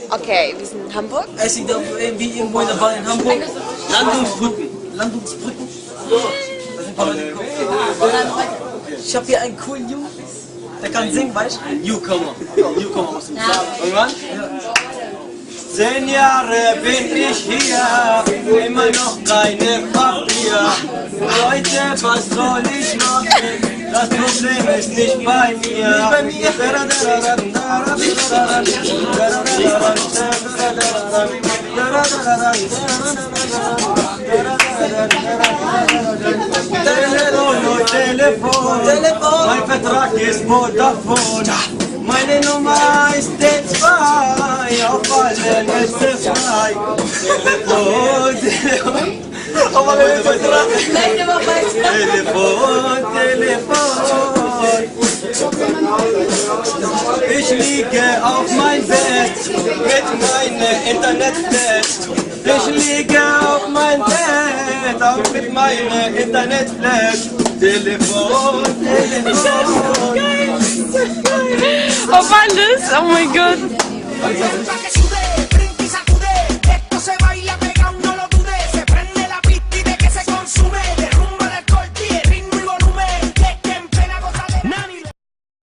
Okay, wir sind in Hamburg. Es sieht wie irgendwo in der Bahn in Hamburg. Landungsbrücken. So, da sind ein paar Leute gekommen. Ich hab hier einen coolen Jungen, der kann singen, weißt du? Newcomer aus dem Saal. Irgendwann? 10 Jahre bin ich hier, immer noch keine Papier. Leute, was soll ich machen? Das Problem ist nicht bei mir. Telefon, mein Vertrag ist Vodafone. Meine Nummer ist D2, auf allen ist es frei. Ich liege auf mein Bett mit meinem Internetflat. Ich liege auf mein Bett auch mit meinem Internetflat. Telefon. Auf alles? Oh mein Gott.